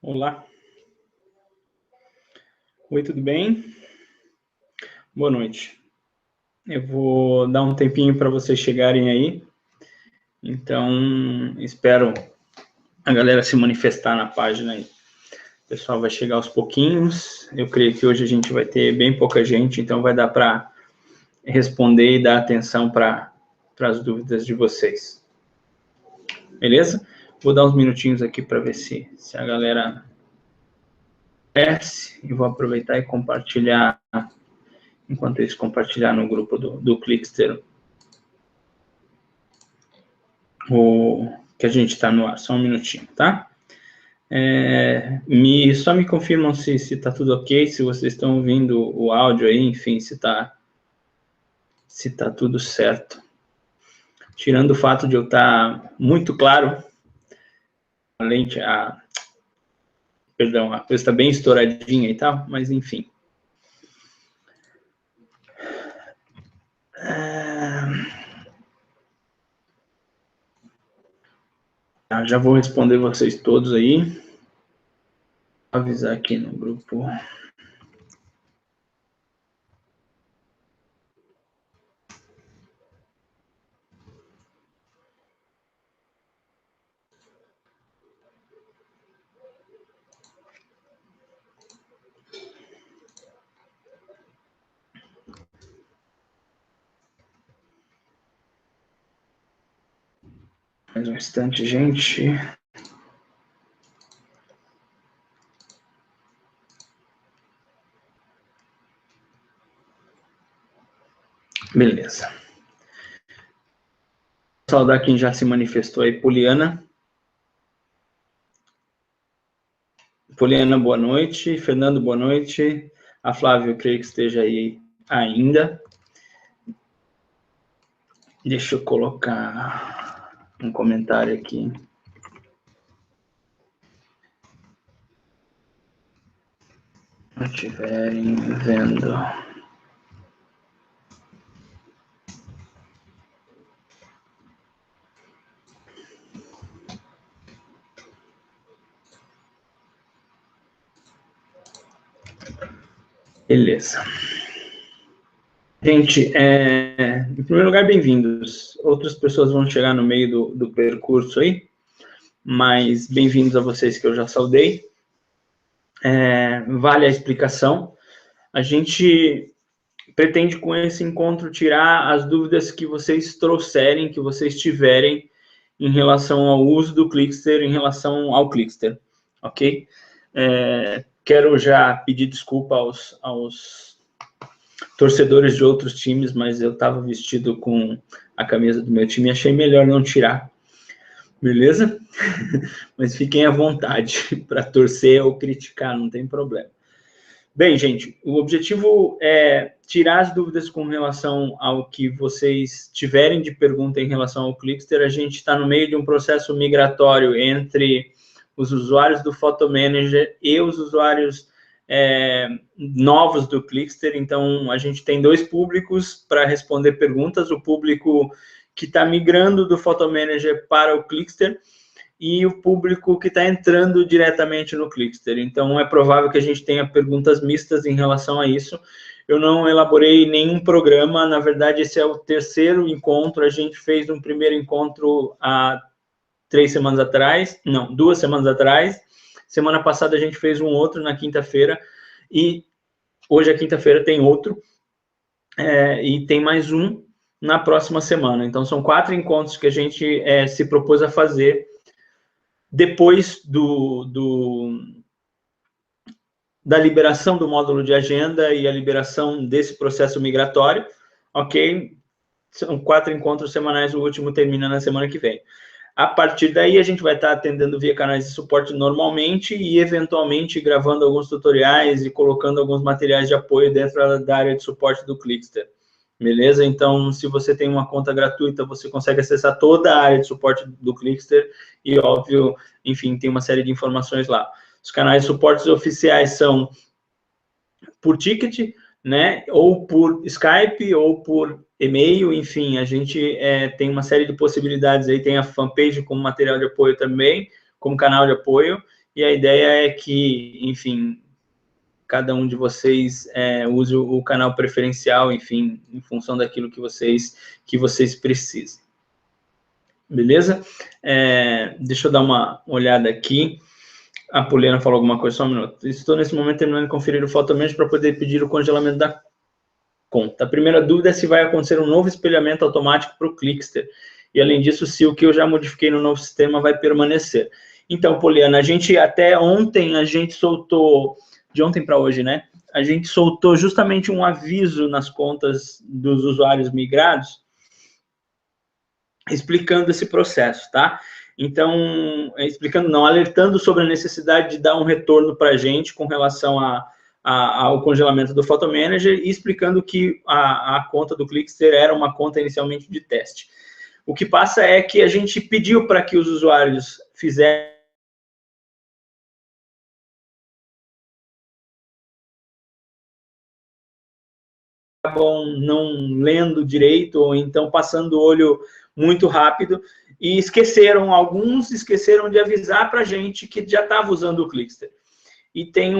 Olá. Oi, tudo bem? Boa noite. Eu vou dar um tempinho para vocês chegarem aí. Então, espero a galera se manifestar na página aí. O pessoal vai chegar aos pouquinhos. Eu creio que hoje a gente vai ter bem pouca gente, então vai dar para responder e dar atenção para as dúvidas de vocês. Beleza? Vou dar uns minutinhos aqui para ver se a galera desce e vou aproveitar e compartilhar. Enquanto isso, compartilhar no grupo do Clickster o que a gente está no ar. Só um minutinho, tá? Só me confirmam se está tudo ok, se vocês estão ouvindo o áudio aí, enfim, se tá tudo certo. Tirando o fato de eu estar muito claro, a coisa está bem estouradinha e tal, mas enfim. Já vou responder vocês todos aí. Vou avisar aqui no grupo. Mais um instante, gente. Beleza. Vou saudar quem já se manifestou aí, Poliana. Poliana, boa noite. Fernando, boa noite. A Flávia, eu creio que esteja aí ainda. Deixa eu colocar um comentário aqui. Se estiverem vendo. Beleza. Gente, em primeiro lugar, bem-vindos. Outras pessoas vão chegar no meio do percurso aí, mas bem-vindos a vocês que eu já saudei. Vale a explicação. A gente pretende, com esse encontro, tirar as dúvidas que vocês trouxerem, que vocês tiverem em relação ao uso do Clickster, em relação ao Clickster, ok? Quero já pedir desculpa aos torcedores de outros times, mas eu estava vestido com a camisa do meu time e achei melhor não tirar, beleza? Mas fiquem à vontade para torcer ou criticar, não tem problema. Bem, gente, o objetivo é tirar as dúvidas com relação ao que vocês tiverem de pergunta em relação ao Clickster. A gente está no meio de um processo migratório entre os usuários do Photo Manager e os usuários novos do Clickster. Então, a gente tem dois públicos para responder perguntas. O público que está migrando do Photo Manager para o Clickster e o público que está entrando diretamente no Clickster. Então, é provável que a gente tenha perguntas mistas em relação a isso. Eu não elaborei nenhum programa, na verdade, esse é o terceiro encontro. A gente fez um primeiro encontro há 2 semanas atrás. Semana passada a gente fez um outro na quinta-feira, e hoje a quinta-feira tem outro, e tem mais um na próxima semana. Então, são 4 encontros que a gente se propôs a fazer depois da liberação do módulo de agenda e a liberação desse processo migratório, ok? São 4 encontros semanais, o último termina na semana que vem. A partir daí, a gente vai estar atendendo via canais de suporte normalmente e, eventualmente, gravando alguns tutoriais e colocando alguns materiais de apoio dentro da área de suporte do Clickster. Beleza? Então, se você tem uma conta gratuita, você consegue acessar toda a área de suporte do Clickster e, óbvio, enfim, tem uma série de informações lá. Os canais de suportes oficiais são por ticket, né? Ou por Skype, ou por e-mail, enfim, a gente tem uma série de possibilidades aí, tem a fanpage como material de apoio também, como canal de apoio, e a ideia é que, enfim, cada um de vocês use o canal preferencial, enfim, em função daquilo que vocês precisem. Beleza? Deixa eu dar uma olhada aqui. A Poliana falou alguma coisa, só um minuto. Estou nesse momento terminando de conferir o Photomanage para poder pedir o congelamento da conta. A primeira dúvida é se vai acontecer um novo espelhamento automático para o Clickster. E, além disso, se o que eu já modifiquei no novo sistema vai permanecer. Então, Poliana, a gente até ontem, a gente soltou, de ontem para hoje, né? A gente soltou justamente um aviso nas contas dos usuários migrados, explicando esse processo, tá? Então, explicando não, alertando sobre a necessidade de dar um retorno para a gente com relação ao congelamento do Photomanager e explicando que a conta do Clickster era uma conta inicialmente de teste. O que passa é que a gente pediu para que os usuários fizessem acabam não lendo direito, ou então passando o olho muito rápido, e alguns esqueceram de avisar para a gente que já estava usando o Clickster. E tem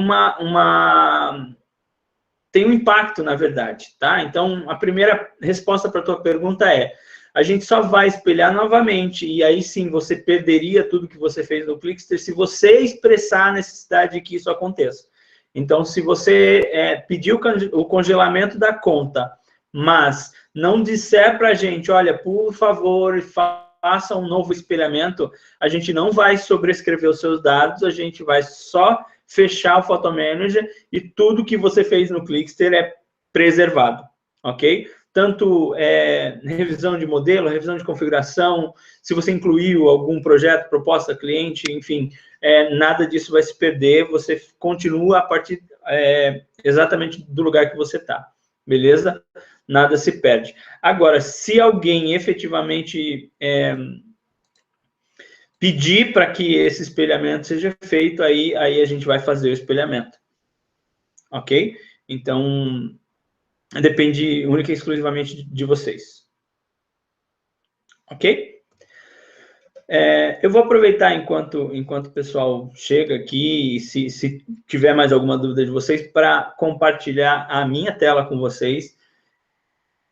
tem um impacto, na verdade, tá? Então, a primeira resposta para a tua pergunta é: a gente só vai espelhar novamente, e aí sim você perderia tudo que você fez no Clickster se você expressar a necessidade de que isso aconteça. Então, se você pedir o congelamento da conta, mas não disser para a gente, olha, por favor, faça um novo espelhamento, a gente não vai sobrescrever os seus dados, a gente vai só fechar o Photomanager e tudo que você fez no Clickster é preservado, ok? Tanto revisão de modelo, revisão de configuração, se você incluiu algum projeto, proposta, cliente, enfim, nada disso vai se perder, você continua a partir exatamente do lugar que você está, beleza? Nada se perde. Agora, se alguém efetivamente pedir para que esse espelhamento seja feito, aí a gente vai fazer o espelhamento, ok? Então, depende única e exclusivamente de vocês. Ok? Eu vou aproveitar enquanto o pessoal chega aqui, e se tiver mais alguma dúvida de vocês, para compartilhar a minha tela com vocês.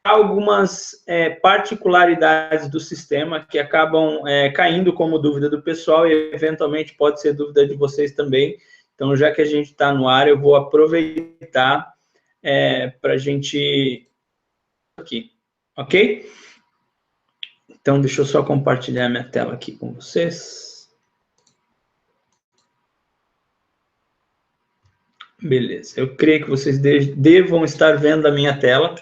Algumas particularidades do sistema que acabam caindo como dúvida do pessoal e, eventualmente, pode ser dúvida de vocês também. Então, já que a gente está no ar, eu vou aproveitar para a gente aqui, ok? Então, deixa eu só compartilhar minha tela aqui com vocês. Beleza, eu creio que vocês devam estar vendo a minha tela.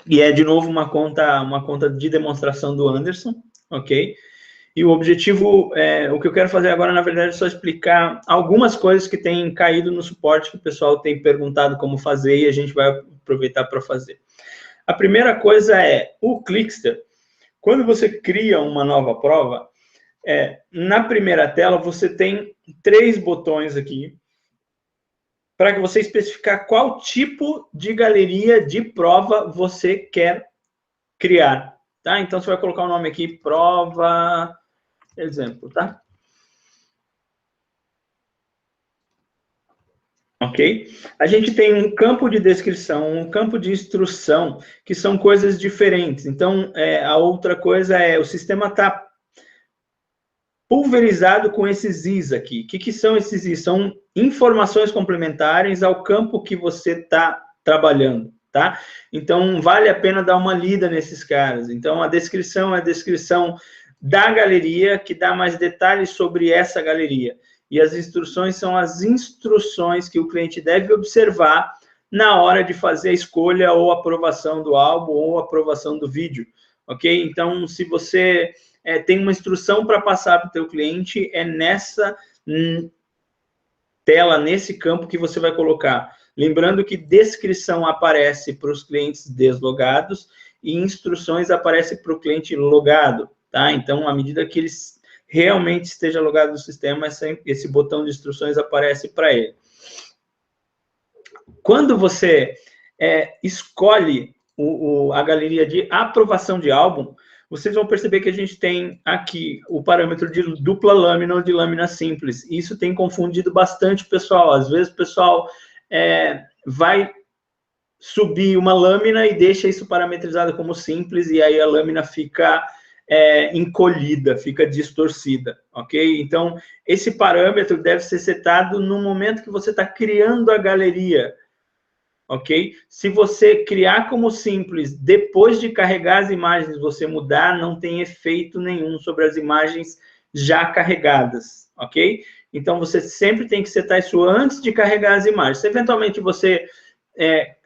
E de novo, uma conta de demonstração do Anderson, ok? E o objetivo, o que eu quero fazer agora, na verdade, é só explicar algumas coisas que têm caído no suporte, que o pessoal tem perguntado como fazer, e a gente vai aproveitar para fazer. A primeira coisa é, o Clickster, quando você cria uma nova prova, na primeira tela você tem 3 botões aqui, para que você especificar qual tipo de galeria de prova você quer criar, tá? Então, você vai colocar o nome aqui, prova, exemplo, tá? Ok? A gente tem um campo de descrição, um campo de instrução, que são coisas diferentes. Então, a outra coisa o sistema está pulverizado com esses is aqui. O que são esses is? São informações complementares ao campo que você está trabalhando, tá? Então, vale a pena dar uma lida nesses caras. Então, a descrição é a descrição da galeria, que dá mais detalhes sobre essa galeria. E as instruções são as instruções que o cliente deve observar na hora de fazer a escolha ou aprovação do álbum ou aprovação do vídeo, ok? Então, se você tem uma instrução para passar para o teu cliente, nessa tela, nesse campo que você vai colocar. Lembrando que descrição aparece para os clientes deslogados e instruções aparecem para o cliente logado, tá? Então, à medida que eles realmente esteja logado no sistema, esse botão de instruções aparece para ele. Quando você escolhe a galeria de aprovação de álbum, vocês vão perceber que a gente tem aqui o parâmetro de dupla lâmina ou de lâmina simples. Isso tem confundido bastante o pessoal. Às vezes o pessoal vai subir uma lâmina e deixa isso parametrizado como simples, e aí a lâmina fica encolhida, fica distorcida, ok? Então, esse parâmetro deve ser setado no momento que você está criando a galeria, ok? Se você criar como simples, depois de carregar as imagens, você mudar, não tem efeito nenhum sobre as imagens já carregadas, ok? Então, você sempre tem que setar isso antes de carregar as imagens. Se eventualmente você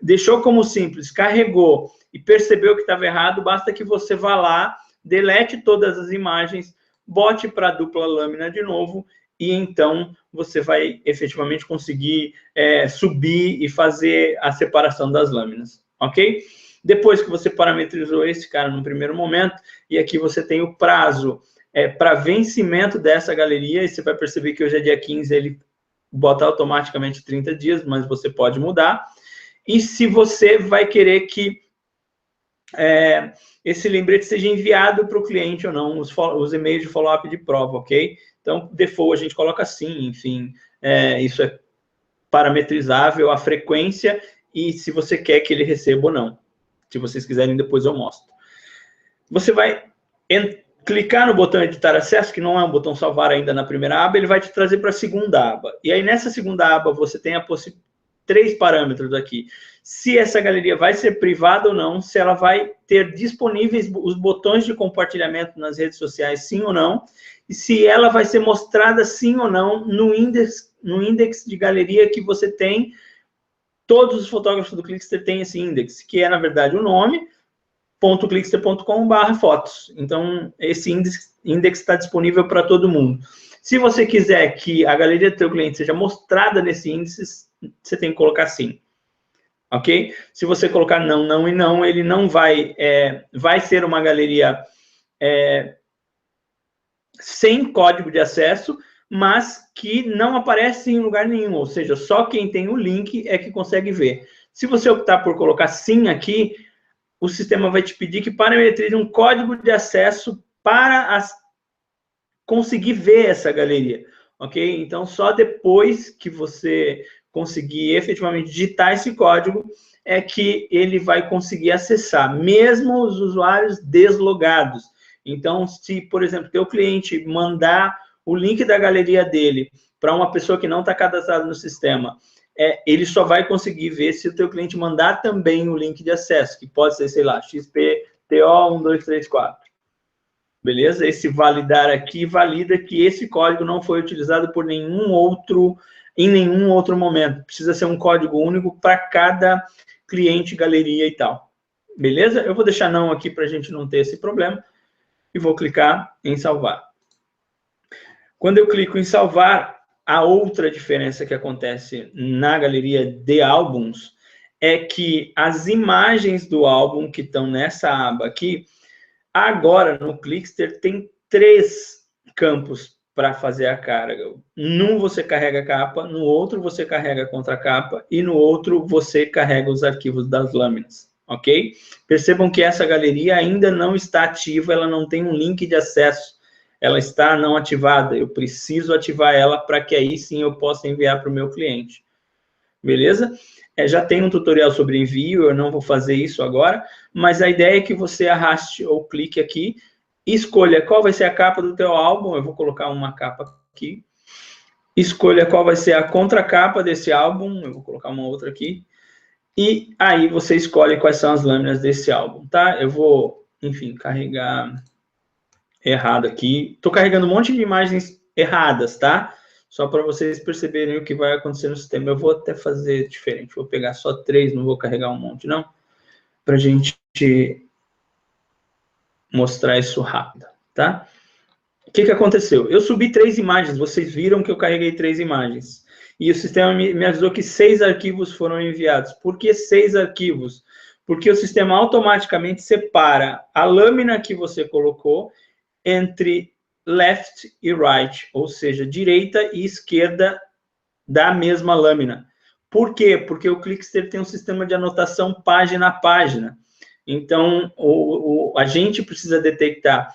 deixou como simples, carregou e percebeu que estava errado, basta que você vá lá, delete todas as imagens, bote para a dupla lâmina de novo, e então você vai efetivamente conseguir subir e fazer a separação das lâminas, ok? Depois que você parametrizou esse cara no primeiro momento, e aqui você tem o prazo para vencimento dessa galeria, e você vai perceber que hoje é dia 15, ele bota automaticamente 30 dias, mas você pode mudar. E se você vai querer que esse lembrete seja enviado para o cliente ou não, os e-mails de follow-up de prova, ok? Então, default a gente coloca assim, enfim, isso é parametrizável, a frequência, e se você quer que ele receba ou não. Se vocês quiserem, depois eu mostro. Você vai clicar no botão editar acesso, que não é um botão salvar ainda na primeira aba, ele vai te trazer para a segunda aba. E aí, nessa segunda aba, você tem a possibilidade, 3 parâmetros aqui. Se essa galeria vai ser privada ou não, se ela vai ter disponíveis os botões de compartilhamento nas redes sociais, sim ou não, e se ela vai ser mostrada sim ou não no índex de galeria que você tem. Todos os fotógrafos do Clickster têm esse índex, que é, na verdade, o nome, .clickster.com/fotos. Então, esse índex está disponível para todo mundo. Se você quiser que a galeria do seu cliente seja mostrada nesse índice, você tem que colocar sim, ok? Se você colocar não, não e não, ele não vai ser uma galeria sem código de acesso, mas que não aparece em lugar nenhum, ou seja, só quem tem o link é que consegue ver. Se você optar por colocar sim aqui, o sistema vai te pedir que parametrize um código de acesso para conseguir ver essa galeria, ok? Então, só depois que você conseguir efetivamente digitar esse código é que ele vai conseguir acessar, mesmo os usuários deslogados. Então, se, por exemplo, teu cliente mandar o link da galeria dele para uma pessoa que não está cadastrada no sistema, ele só vai conseguir ver se o teu cliente mandar também o link de acesso, que pode ser, sei lá, XPTO1234. Beleza? Esse validar aqui valida que esse código não foi utilizado por em nenhum outro momento. Precisa ser um código único para cada cliente, galeria e tal. Beleza? Eu vou deixar não aqui para a gente não ter esse problema e vou clicar em salvar. Quando eu clico em salvar, a outra diferença que acontece na galeria de álbuns é que as imagens do álbum que estão nessa aba aqui, agora no Clickster tem 3 campos para fazer a carga. Num você carrega a capa, no outro você carrega a contracapa e no outro você carrega os arquivos das lâminas, ok? Percebam que essa galeria ainda não está ativa, ela não tem um link de acesso. Ela está não ativada, eu preciso ativar ela para que aí sim eu possa enviar para o meu cliente. Beleza? Já tem um tutorial sobre envio, eu não vou fazer isso agora, mas a ideia é que você arraste ou clique aqui, escolha qual vai ser a capa do teu álbum, eu vou colocar uma capa aqui, escolha qual vai ser a contracapa desse álbum, eu vou colocar uma outra aqui, e aí você escolhe quais são as lâminas desse álbum, tá? Eu vou, enfim, carregar errado aqui. Estou carregando um monte de imagens erradas, tá? Só para vocês perceberem o que vai acontecer no sistema. Eu vou até fazer diferente. Vou pegar só 3, não vou carregar um monte, não. Para a gente mostrar isso rápido, tá? O que aconteceu? Eu subi 3 imagens. Vocês viram que eu carreguei 3 imagens. E o sistema me avisou que 6 arquivos foram enviados. Por que 6 arquivos? Porque o sistema automaticamente separa a lâmina que você colocou entre left e right, ou seja, direita e esquerda da mesma lâmina. Por quê? Porque o Clickster tem um sistema de anotação página a página. Então, a gente precisa detectar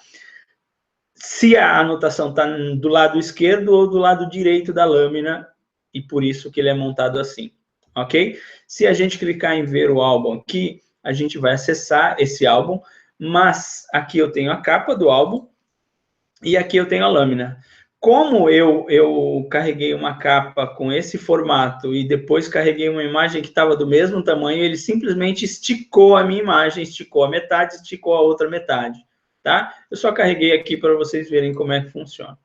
se a anotação está do lado esquerdo ou do lado direito da lâmina, e por isso que ele é montado assim, ok? Se a gente clicar em ver o álbum aqui, a gente vai acessar esse álbum, mas aqui eu tenho a capa do álbum e aqui eu tenho a lâmina. Como eu carreguei uma capa com esse formato e depois carreguei uma imagem que estava do mesmo tamanho, ele simplesmente esticou a minha imagem, esticou a metade, esticou a outra metade, tá? Eu só carreguei aqui para vocês verem como é que funciona.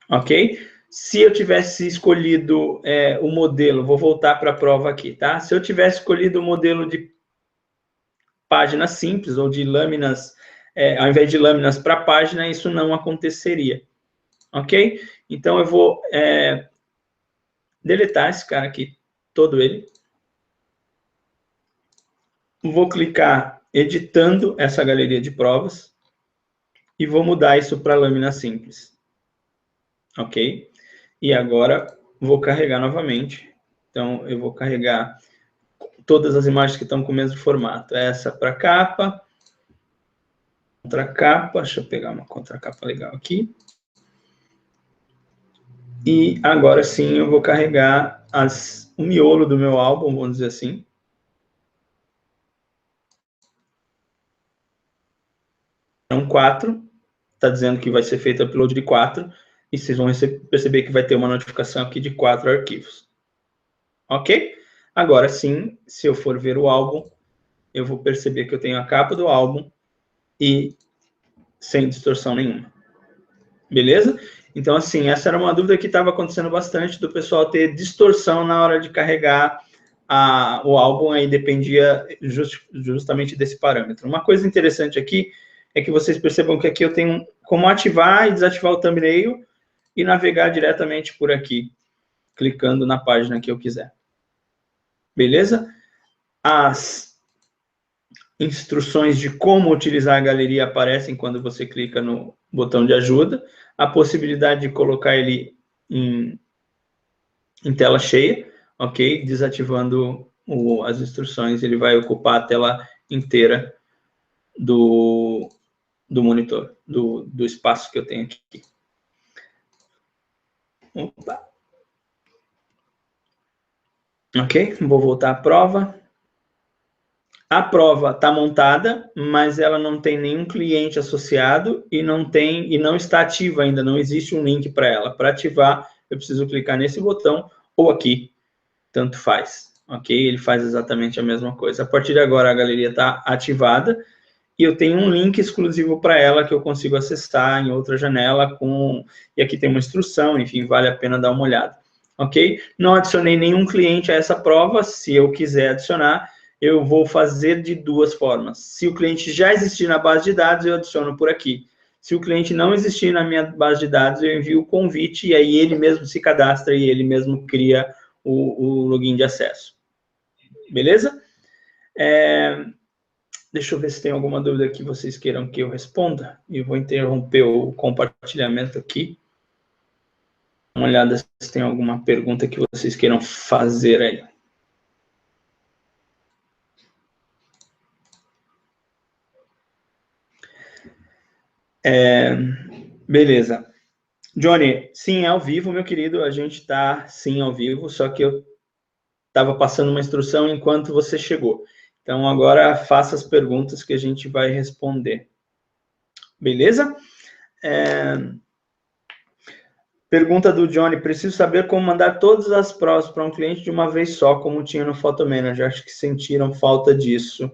Ok? Se eu tivesse escolhido o modelo, vou voltar para a prova aqui, tá? Se eu tivesse escolhido o modelo de página simples ou de lâminas, ao invés de lâminas para página, isso não aconteceria. Ok? Então, eu vou deletar esse cara aqui, todo ele. Vou clicar editando essa galeria de provas e vou mudar isso para lâmina simples. Ok? E agora, vou carregar novamente. Então, eu vou carregar todas as imagens que estão com o mesmo formato. Essa para capa, contracapa, deixa eu pegar uma contracapa legal aqui. E agora sim eu vou carregar o miolo do meu álbum, vamos dizer assim. São 4, está dizendo que vai ser feito o upload de 4, e vocês vão perceber que vai ter uma notificação aqui de 4 arquivos. Ok? Agora sim, se eu for ver o álbum, eu vou perceber que eu tenho a capa do álbum e sem distorção nenhuma. Beleza? Então, assim, essa era uma dúvida que estava acontecendo bastante, do pessoal ter distorção na hora de carregar o álbum, aí dependia justamente desse parâmetro. Uma coisa interessante aqui é que vocês percebam que aqui eu tenho como ativar e desativar o thumbnail e navegar diretamente por aqui, clicando na página que eu quiser. Beleza? As instruções de como utilizar a galeria aparecem quando você clica no botão de ajuda. A possibilidade de colocar ele em tela cheia, ok? Desativando as instruções, ele vai ocupar a tela inteira do monitor, do espaço que eu tenho aqui. Opa. Ok? Vou voltar à prova. A prova está montada, mas ela não tem nenhum cliente associado e não está ativa ainda, não existe um link para ela. Para ativar, eu preciso clicar nesse botão ou aqui, tanto faz, ok? Ele faz exatamente a mesma coisa. A partir de agora, a galeria está ativada e eu tenho um link exclusivo para ela que eu consigo acessar em outra janela e aqui tem uma instrução, enfim, vale a pena dar uma olhada, ok? Não adicionei nenhum cliente a essa prova, se eu quiser adicionar, eu vou fazer de duas formas. Se o cliente já existir na base de dados, eu adiciono por aqui. Se o cliente não existir na minha base de dados, eu envio o convite e aí ele mesmo se cadastra e ele mesmo cria o login de acesso. Beleza? Deixa eu ver se tem alguma dúvida que vocês queiram que eu responda. E vou interromper o compartilhamento aqui. Dá uma olhada se tem alguma pergunta que vocês queiram fazer aí. Beleza. Johnny, sim, é ao vivo, meu querido. A gente está, sim, ao vivo, só que eu estava passando uma instrução enquanto você chegou. Então, agora faça as perguntas que a gente vai responder. Beleza? Pergunta do Johnny, preciso saber como mandar todas as provas para um cliente de uma vez só, como tinha no Photo Manager. Acho que sentiram falta disso.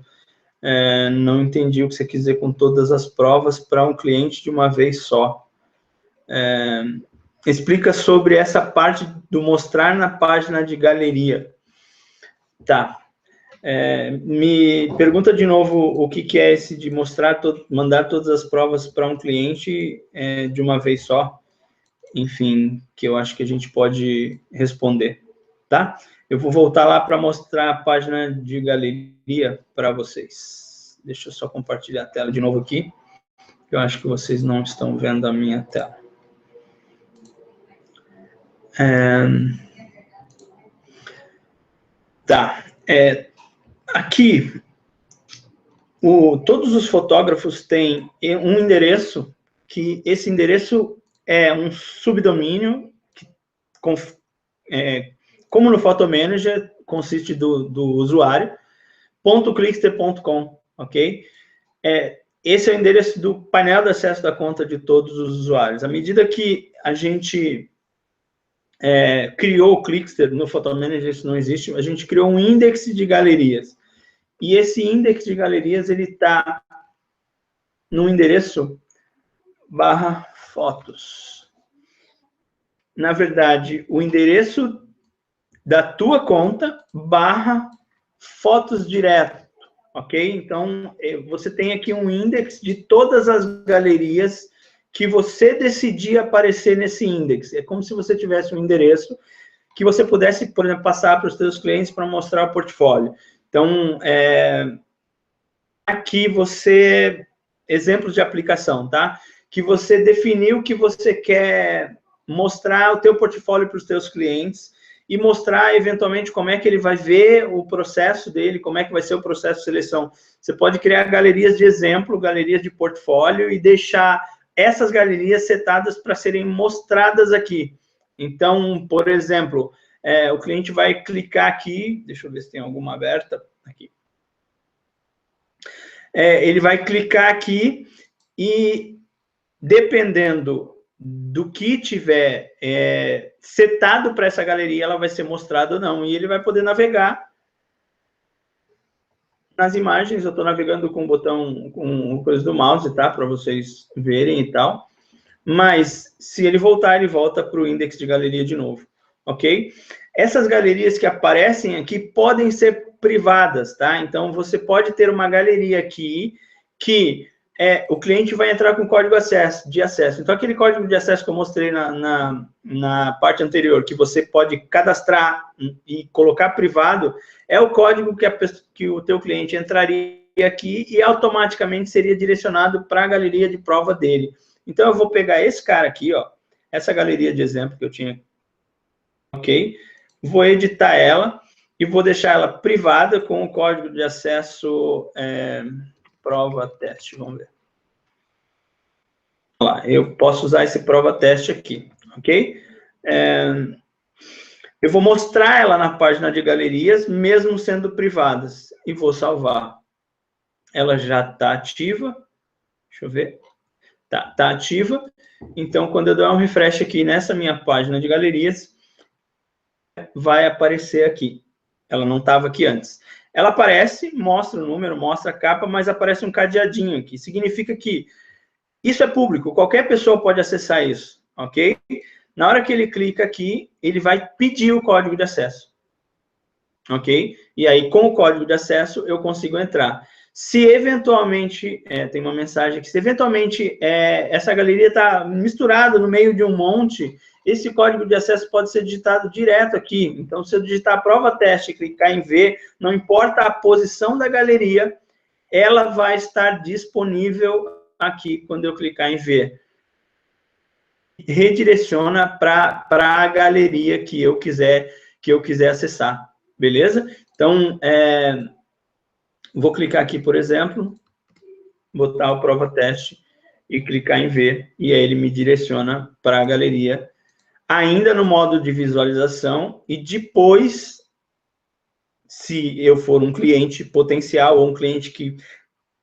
Não entendi o que você quis dizer com todas as provas para um cliente de uma vez só. Explica sobre essa parte do mostrar na página de galeria. Tá. Me pergunta de novo o que é esse de mandar todas as provas para um cliente de uma vez só. Enfim, que eu acho que a gente pode responder, tá? Eu vou voltar lá para mostrar a página de galeria para vocês. Deixa eu só compartilhar a tela de novo aqui. Eu acho que vocês não estão vendo a minha tela. Tá. Aqui, todos os fotógrafos têm um endereço, que esse endereço é um subdomínio, que, como no Photomanager, consiste do usuário, .clickster.com, ok? Esse é o endereço do painel de acesso da conta de todos os usuários. À medida que a gente criou o Clickster no Photomanager, isso não existe, a gente criou um índice de galerias. E esse índice de galerias, ele está no endereço /fotos. Na verdade, o endereço da tua conta /fotos direto, ok? Então, você tem aqui um índice de todas as galerias que você decidir aparecer nesse índice. É como se você tivesse um endereço que você pudesse, por exemplo, passar para os seus clientes para mostrar o portfólio. Então, aqui você... Exemplos de aplicação, tá? Que você definiu que você quer mostrar o teu portfólio para os teus clientes e mostrar, eventualmente, como é que ele vai ver o processo dele, como é que vai ser o processo de seleção. Você pode criar galerias de exemplo, galerias de portfólio e deixar essas galerias setadas para serem mostradas aqui. Então, por exemplo, o cliente vai clicar aqui, deixa eu ver se tem alguma aberta aqui. Ele vai clicar aqui e, dependendo do que tiver setado para essa galeria, ela vai ser mostrada ou não. E ele vai poder navegar nas imagens. Eu estou navegando com o botão, com coisa do mouse, tá? Para vocês verem e tal. Mas, se ele voltar, ele volta para o índice de galeria de novo, ok? Essas galerias que aparecem aqui podem ser privadas, tá? Então, você pode ter uma galeria aqui que o cliente vai entrar com código de acesso. Então, aquele código de acesso que eu mostrei na parte anterior, que você pode cadastrar e colocar privado, é o código que o teu cliente entraria aqui e automaticamente seria direcionado para a galeria de prova dele. Então, eu vou pegar esse cara aqui, ó, essa galeria de exemplo que eu tinha, ok? Vou editar ela e vou deixar ela privada com o código de acesso prova teste, vamos ver. Olha lá, eu posso usar esse prova teste aqui, ok? Eu vou mostrar ela na página de galerias, mesmo sendo privadas, e vou salvar. Ela já está ativa, deixa eu ver. Tá ativa. Então, quando eu der um refresh aqui nessa minha página de galerias, vai aparecer aqui. Ela não estava aqui antes. Ela aparece, mostra o número, mostra a capa, mas aparece um cadeadinho aqui. Significa que isso é público, qualquer pessoa pode acessar isso, ok? Na hora que ele clica aqui, ele vai pedir o código de acesso, ok? E aí, com o código de acesso, eu consigo entrar. Se eventualmente, tem uma mensagem aqui, se eventualmente essa galeria está misturada no meio de um monte, esse código de acesso pode ser digitado direto aqui. Então, se eu digitar prova teste e clicar em ver, não importa a posição da galeria, ela vai estar disponível aqui quando eu clicar em ver. Redireciona para a galeria que eu quiser acessar, beleza? Então, vou clicar aqui, por exemplo, botar o prova teste e clicar em ver, e aí ele me direciona para a galeria, ainda no modo de visualização, e depois, se eu for um cliente potencial ou um cliente que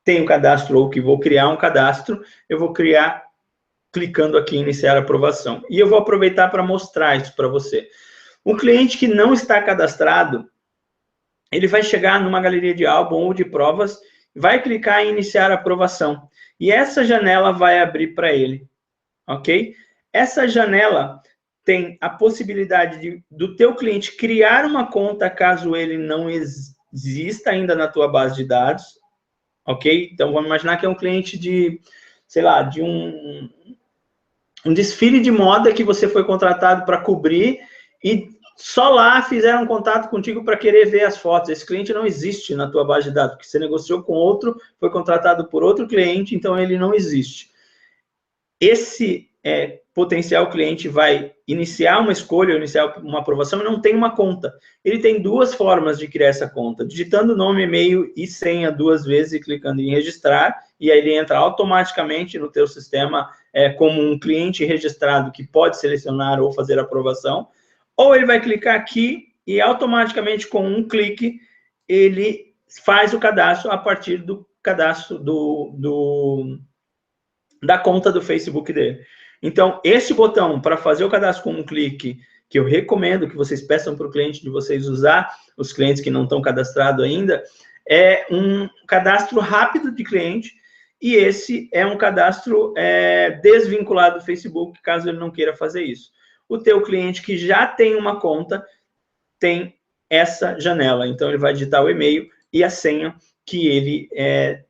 tem um cadastro ou que vou criar um cadastro, eu vou criar clicando aqui em iniciar aprovação. E eu vou aproveitar para mostrar isso para você. Um cliente que não está cadastrado, ele vai chegar numa galeria de álbum ou de provas, vai clicar em iniciar aprovação. E essa janela vai abrir para ele, ok? Essa janela tem a possibilidade do teu cliente criar uma conta caso ele não exista ainda na tua base de dados, ok? Então, vamos imaginar que é um cliente de, sei lá, de um desfile de moda que você foi contratado para cobrir e só lá fizeram contato contigo para querer ver as fotos. Esse cliente não existe na tua base de dados, porque você negociou com outro, foi contratado por outro cliente, então ele não existe. potencial cliente vai iniciar uma escolha, iniciar uma aprovação e não tem uma conta. Ele tem duas formas de criar essa conta, digitando nome, e-mail e senha 2 vezes e clicando em registrar, e aí ele entra automaticamente no teu sistema como um cliente registrado que pode selecionar ou fazer aprovação, ou ele vai clicar aqui e automaticamente com um clique ele faz o cadastro a partir do cadastro da conta do Facebook dele. Então, esse botão para fazer o cadastro com um clique, que eu recomendo que vocês peçam para o cliente de vocês usar, os clientes que não estão cadastrados ainda, é um cadastro rápido de cliente, e esse é um cadastro desvinculado do Facebook, caso ele não queira fazer isso. O teu cliente que já tem uma conta, tem essa janela. Então, ele vai digitar o e-mail e a senha que ele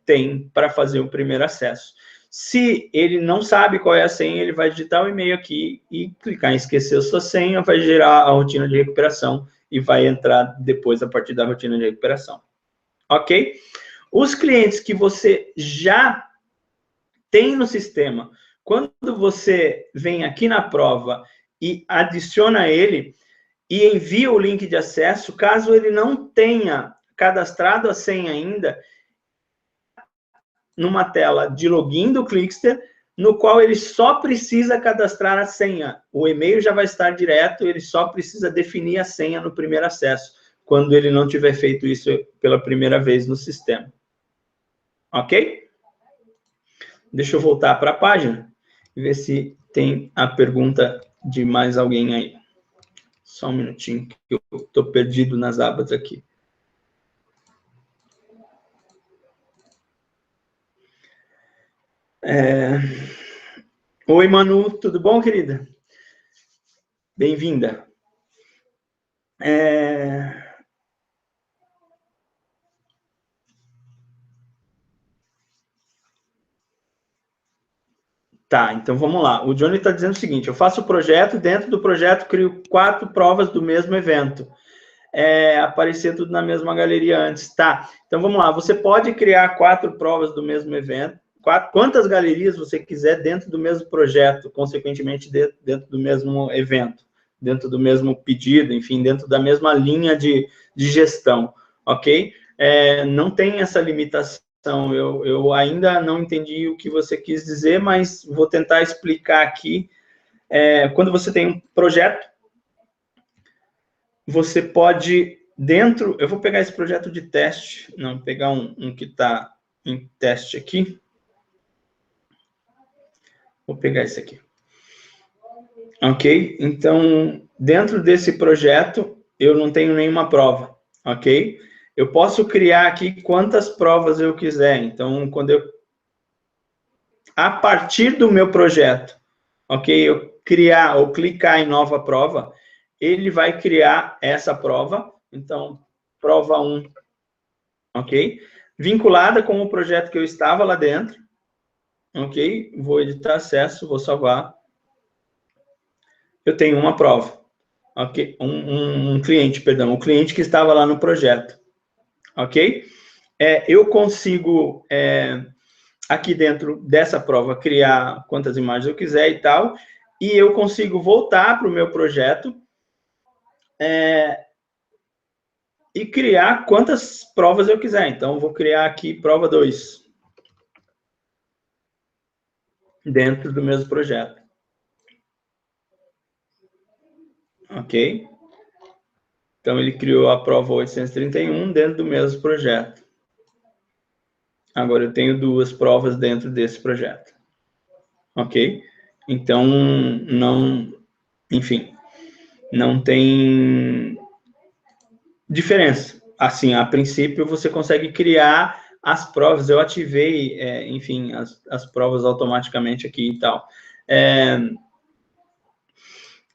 tem para fazer o primeiro acesso. Se ele não sabe qual é a senha, ele vai digitar o e-mail aqui e clicar em esquecer a sua senha, vai gerar a rotina de recuperação e vai entrar depois a partir da rotina de recuperação. Ok? Os clientes que você já tem no sistema, quando você vem aqui na prova e adiciona ele e envia o link de acesso, caso ele não tenha cadastrado a senha ainda, numa tela de login do Clickster, no qual ele só precisa cadastrar a senha. O e-mail já vai estar direto, ele só precisa definir a senha no primeiro acesso, quando ele não tiver feito isso pela primeira vez no sistema. Ok? Deixa eu voltar para a página e ver se tem a pergunta de mais alguém aí. Só um minutinho, que eu estou perdido nas abas aqui. Oi, Manu, tudo bom, querida? Bem-vinda. Tá, então vamos lá. O Johnny está dizendo o seguinte: eu faço o projeto, dentro do projeto crio 4 provas do mesmo evento. Aparecer tudo na mesma galeria antes. Tá, então vamos lá. Você pode criar 4 provas do mesmo evento, quantas galerias você quiser dentro do mesmo projeto, consequentemente dentro do mesmo evento, dentro do mesmo pedido, enfim, dentro da mesma linha de gestão, ok? Não tem essa limitação. Eu ainda não entendi o que você quis dizer, mas vou tentar explicar aqui. Quando você tem um projeto, você pode, dentro... Eu vou pegar esse projeto de teste, não, vou pegar um que está em teste aqui. Vou pegar esse aqui. Ok? Então, dentro desse projeto, eu não tenho nenhuma prova, ok? Eu posso criar aqui quantas provas eu quiser. Então, quando eu... A partir do meu projeto, ok? Eu criar ou clicar em nova prova, ele vai criar essa prova. Então, prova 1, ok? Vinculada com o projeto que eu estava lá dentro. Ok? Vou editar acesso, vou salvar. Eu tenho uma prova. Ok? Um cliente, perdão. Um cliente que estava lá no projeto. Ok? Eu consigo, aqui dentro dessa prova, criar quantas imagens eu quiser e tal. E eu consigo voltar para o meu projeto e criar quantas provas eu quiser. Então, vou criar aqui prova 2. Dentro do mesmo projeto. Ok? Então, ele criou a prova 831 dentro do mesmo projeto. Agora, eu tenho 2 provas dentro desse projeto. Ok? Então, enfim, não tem diferença. Assim, a princípio, você consegue criar as provas. Eu ativei, enfim, as provas automaticamente aqui e tal.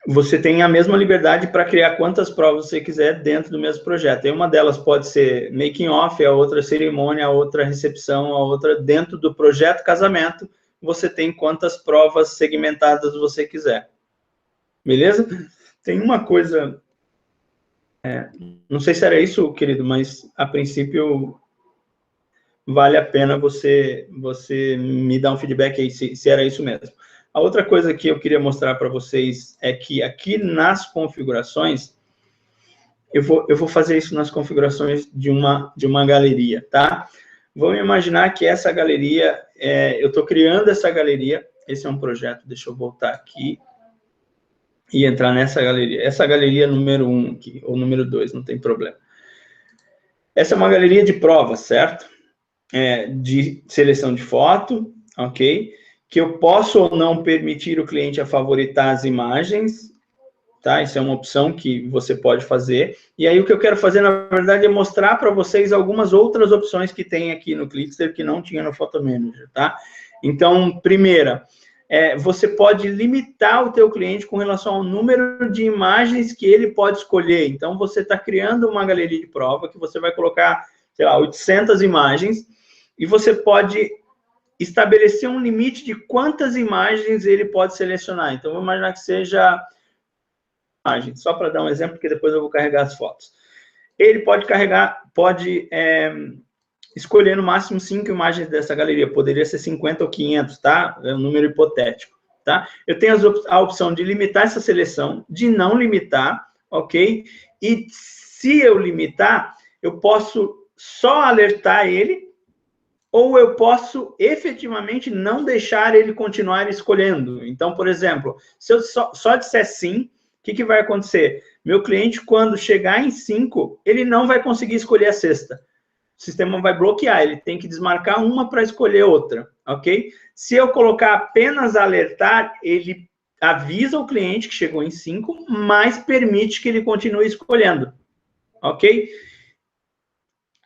Você tem a mesma liberdade para criar quantas provas você quiser dentro do mesmo projeto. E uma delas pode ser making off, a outra cerimônia, a outra recepção, a outra dentro do projeto casamento, você tem quantas provas segmentadas você quiser. Beleza? Tem uma coisa... não sei se era isso, querido, mas a princípio vale a pena você me dar um feedback aí, se era isso mesmo. A outra coisa que eu queria mostrar para vocês é que aqui nas configurações, eu vou fazer isso nas configurações de uma galeria, tá? Vamos imaginar que essa galeria, eu estou criando essa galeria, esse é um projeto, deixa eu voltar aqui e entrar nessa galeria. Essa galeria número 1 aqui, ou número 2, não tem problema. Essa é uma galeria de provas, certo? De seleção de foto, ok? Que eu posso ou não permitir o cliente a favoritar as imagens, tá? Isso é uma opção que você pode fazer. E aí o que eu quero fazer, na verdade, é mostrar para vocês algumas outras opções que tem aqui no Clickster que não tinha no Photo Manager, tá? Então, primeira, você pode limitar o teu cliente com relação ao número de imagens que ele pode escolher. Então, você está criando uma galeria de prova que você vai colocar, sei lá, 800 imagens e você pode estabelecer um limite de quantas imagens ele pode selecionar. Então, vamos imaginar que seja imagem, só para dar um exemplo, porque depois eu vou carregar as fotos. Ele pode escolher no máximo 5 imagens dessa galeria, poderia ser 50 ou 500, tá? É um número hipotético, tá? Eu tenho a opção de limitar essa seleção, de não limitar, ok? E se eu limitar, eu posso só alertar ele, ou eu posso efetivamente não deixar ele continuar escolhendo. Então, por exemplo, se eu só disser sim, o que vai acontecer? Meu cliente, quando chegar em 5, ele não vai conseguir escolher a sexta. O sistema vai bloquear, ele tem que desmarcar uma para escolher outra, ok? Se eu colocar apenas alertar, ele avisa o cliente que chegou em 5, mas permite que ele continue escolhendo, ok?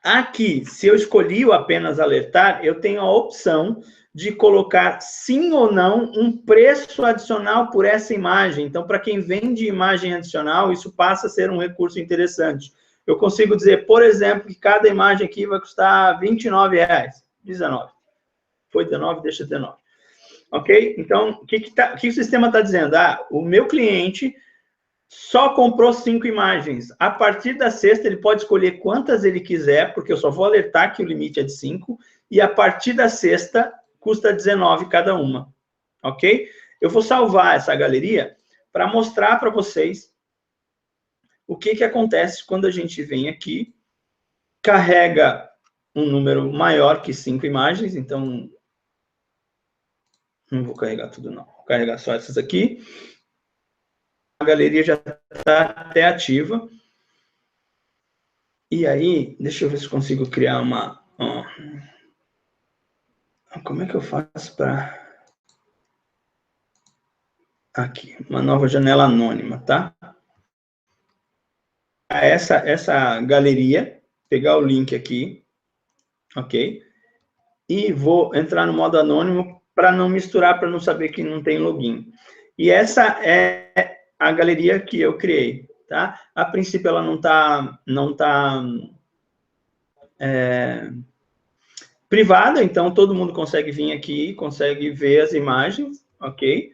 Aqui, se eu escolhi o apenas alertar, eu tenho a opção de colocar sim ou não um preço adicional por essa imagem. Então, para quem vende imagem adicional, isso passa a ser um recurso interessante. Eu consigo dizer, por exemplo, que cada imagem aqui vai custar R$29. 19. Foi 19, deixa 19. Ok? Então, o que o sistema está dizendo? O meu cliente só comprou 5 imagens. A partir da sexta, ele pode escolher quantas ele quiser, porque eu só vou alertar que o limite é de 5, e a partir da sexta, custa 19 cada uma. Ok? Eu vou salvar essa galeria para mostrar para vocês o que acontece quando a gente vem aqui, carrega um número maior que 5 imagens, então, não vou carregar tudo não, vou carregar só essas aqui. A galeria já está até ativa. E aí, deixa eu ver se consigo criar uma... como é que eu faço para... Aqui, uma nova janela anônima, tá? Essa galeria, pegar o link aqui, ok? E vou entrar no modo anônimo para não misturar, para não saber que não tem login. E essa é a galeria que eu criei, tá? A princípio, ela não tá privada, então todo mundo consegue vir aqui, consegue ver as imagens, ok?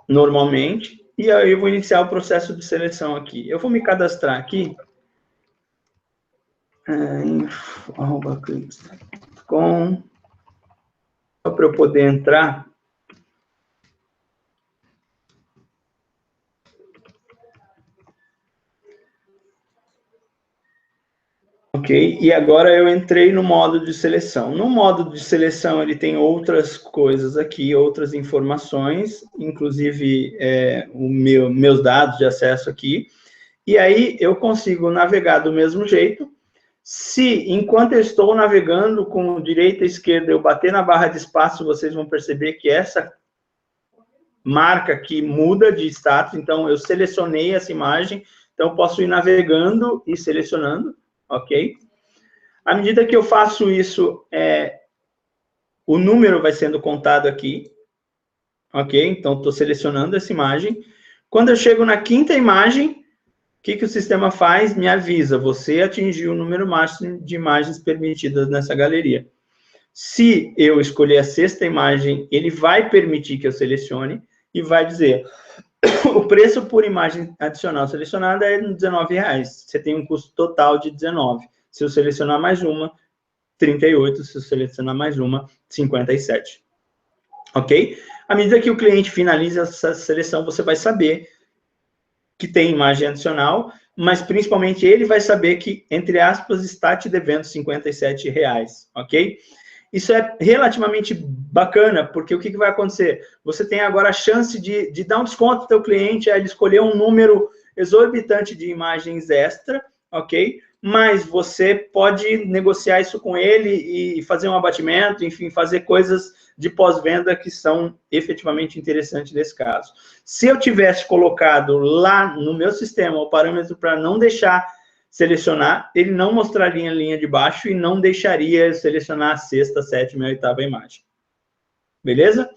Normalmente. E aí eu vou iniciar o processo de seleção aqui. Eu vou me cadastrar aqui. info@clickster.com, só para eu poder entrar. Ok, e agora eu entrei no modo de seleção. No modo de seleção, ele tem outras coisas aqui, outras informações, inclusive meus dados de acesso aqui. E aí eu consigo navegar do mesmo jeito. Se, enquanto eu estou navegando com direita e esquerda, eu bater na barra de espaço, vocês vão perceber que essa marca aqui muda de status. Então, eu selecionei essa imagem, então eu posso ir navegando e selecionando. Ok? À medida que eu faço isso, o número vai sendo contado aqui. Ok? Então, estou selecionando essa imagem. Quando eu chego na quinta imagem, o que o sistema faz? Me avisa, você atingiu o número máximo de imagens permitidas nessa galeria. Se eu escolher a sexta imagem, ele vai permitir que eu selecione e vai dizer... O preço por imagem adicional selecionada é R$19. Você tem um custo total de 19. Se eu selecionar mais uma, 38. Se eu selecionar mais uma, 57. ok? À medida que o cliente finaliza essa seleção, você vai saber que tem imagem adicional, mas principalmente ele vai saber que, entre aspas, está te devendo R$ 57, ok? Isso é relativamente bacana, porque o que vai acontecer? Você tem agora a chance de dar um desconto para o teu cliente, ele escolher um número exorbitante de imagens extra, ok? Mas você pode negociar isso com ele e fazer um abatimento, enfim, fazer coisas de pós-venda que são efetivamente interessantes nesse caso. Se eu tivesse colocado lá no meu sistema o parâmetro para não deixar selecionar, ele não mostraria a linha de baixo e não deixaria selecionar a sexta, sétima e oitava imagem. Beleza?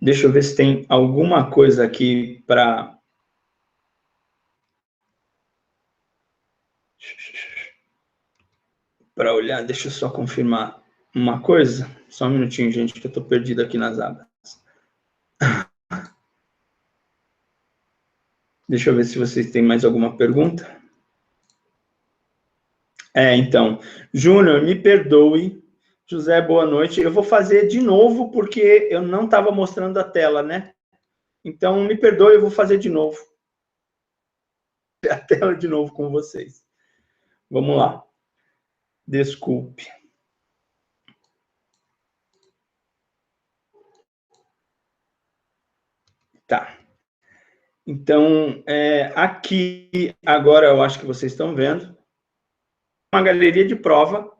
Deixa eu ver se tem alguma coisa aqui para olhar. Deixa eu só confirmar uma coisa. Só um minutinho, gente, que eu estou perdido aqui nas abas. Deixa eu ver se vocês têm mais alguma pergunta. Então, Júnior, me perdoe. José, boa noite. Eu vou fazer de novo, porque eu não estava mostrando a tela, né? Então, me perdoe, eu vou fazer de novo. A tela de novo com vocês. Vamos lá. Desculpe. Tá. Então, aqui, agora eu acho que vocês estão vendo, uma galeria de prova,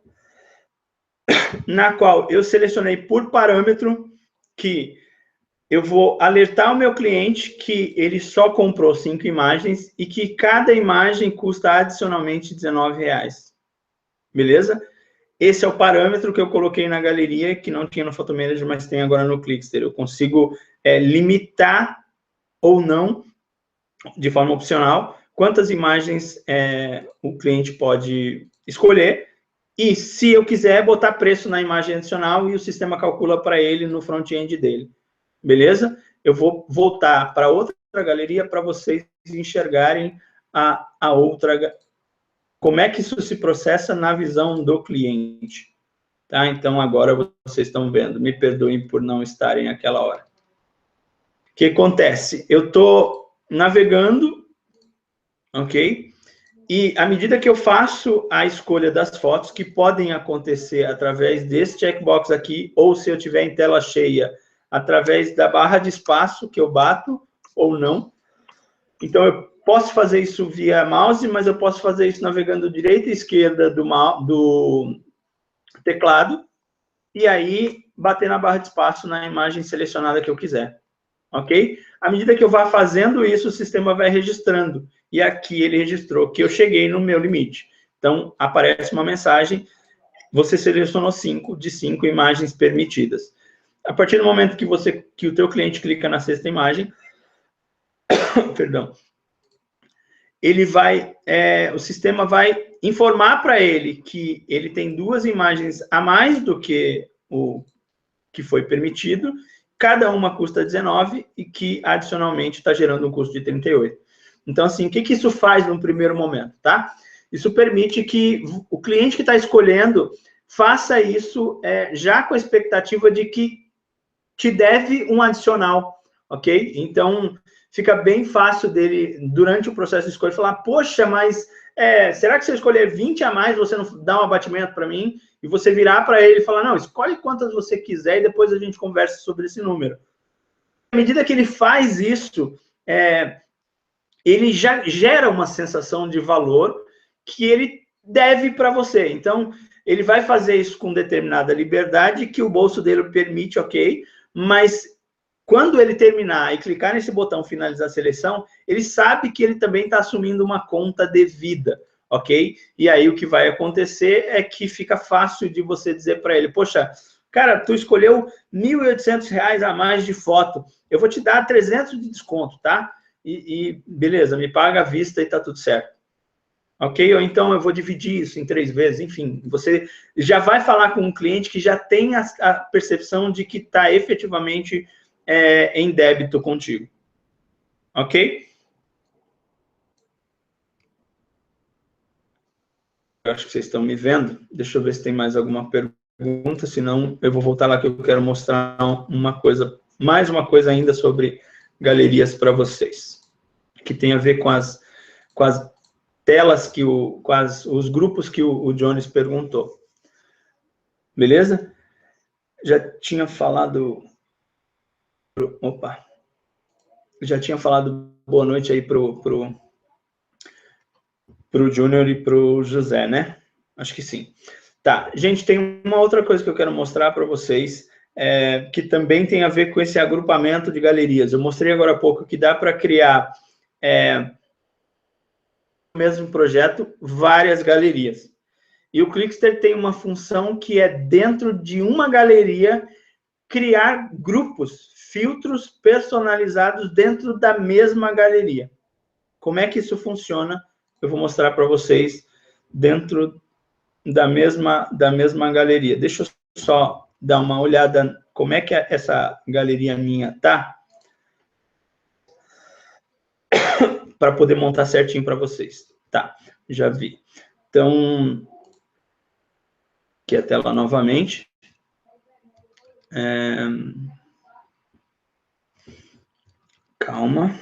na qual eu selecionei por parâmetro que eu vou alertar o meu cliente que ele só comprou 5 imagens e que cada imagem custa adicionalmente R$19. Beleza? Esse é o parâmetro que eu coloquei na galeria, que não tinha no Photomanager, mas tem agora no Clickster. Eu consigo limitar ou não, de forma opcional, quantas imagens o cliente pode escolher. E, se eu quiser, botar preço na imagem adicional e o sistema calcula para ele no front-end dele. Beleza? Eu vou voltar para outra galeria para vocês enxergarem a outra. Como é que isso se processa na visão do cliente. Tá? Então, agora vocês estão vendo. Me perdoem por não estarem naquela hora. O que acontece? Eu estou navegando, ok? E, à medida que eu faço a escolha das fotos, que podem acontecer através desse checkbox aqui, ou se eu tiver em tela cheia, através da barra de espaço que eu bato, ou não. Então, eu posso fazer isso via mouse, mas eu posso fazer isso navegando direita e esquerda do teclado, e aí bater na barra de espaço na imagem selecionada que eu quiser. Ok? À medida que eu vá fazendo isso, o sistema vai registrando. E aqui ele registrou que eu cheguei no meu limite. Então, aparece uma mensagem, você selecionou 5 de 5 imagens permitidas. A partir do momento que o teu cliente clica na sexta imagem, perdão, o sistema vai informar para ele que ele tem 2 imagens a mais do que o que foi permitido, cada uma custa 19 e que, adicionalmente, está gerando um custo de 38. Então, assim, o que isso faz no primeiro momento, tá? Isso permite que o cliente que está escolhendo faça isso já com a expectativa de que te deve um adicional, ok? Então, fica bem fácil dele, durante o processo de escolha, falar, poxa, mas será que se eu escolher 20 a mais, você não dá um abatimento para mim? E você virar para ele e falar, não, escolhe quantas você quiser e depois a gente conversa sobre esse número. À medida que ele faz isso, ele já gera uma sensação de valor que ele deve para você. Então, ele vai fazer isso com determinada liberdade que o bolso dele permite, ok, mas quando ele terminar e clicar nesse botão finalizar a seleção, ele sabe que ele também está assumindo uma conta devida, ok? E aí o que vai acontecer é que fica fácil de você dizer para ele, poxa, cara, tu escolheu R$ 1.800 a mais de foto, eu vou te dar 300 de desconto, tá? E beleza, me paga à vista e tá tudo certo. Ok? Ou então eu vou dividir isso em 3 vezes, enfim. Você já vai falar com um cliente que já tem a percepção de que está efetivamente em débito contigo. Ok? Eu acho que vocês estão me vendo. Deixa eu ver se tem mais alguma pergunta. pergunta, senão eu vou voltar lá que eu quero mostrar mais uma coisa ainda sobre galerias para vocês, que tem a ver com as telas os grupos que o Jones perguntou. Beleza? Já tinha falado... Opa! Já tinha falado boa noite aí pro Júnior e pro José, né? Acho que sim. Tá, gente, tem uma outra coisa que eu quero mostrar para vocês, que também tem a ver com esse agrupamento de galerias. Eu mostrei agora há pouco que dá para criar, no mesmo projeto, várias galerias. E o Clickster tem uma função que é, dentro de uma galeria, criar grupos, filtros personalizados dentro da mesma galeria. Como é que isso funciona? Eu vou mostrar para vocês dentro da mesma galeria. Deixa eu só dar uma olhada como é que essa galeria minha tá, para poder montar certinho para vocês. Tá, já vi. Então, aqui a tela novamente. Calma.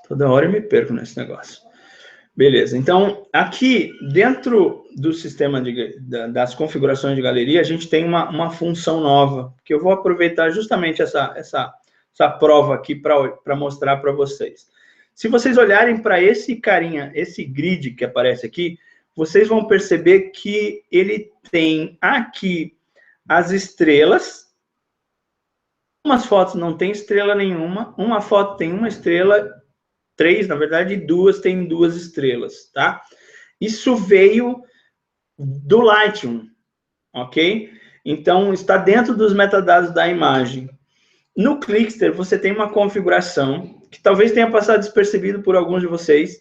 Toda hora eu me perco nesse negócio. Beleza, então, aqui, dentro do sistema das configurações de galeria, a gente tem uma função nova, que eu vou aproveitar justamente essa prova aqui para mostrar para vocês. Se vocês olharem para esse carinha, esse grid que aparece aqui, vocês vão perceber que ele tem aqui as estrelas. Umas fotos não tem estrela nenhuma, uma foto tem uma estrela, 3, na verdade, 2 tem 2 estrelas, tá? Isso veio do Lightroom, ok? Então, está dentro dos metadados da imagem. No Clickster, você tem uma configuração que talvez tenha passado despercebido por alguns de vocês,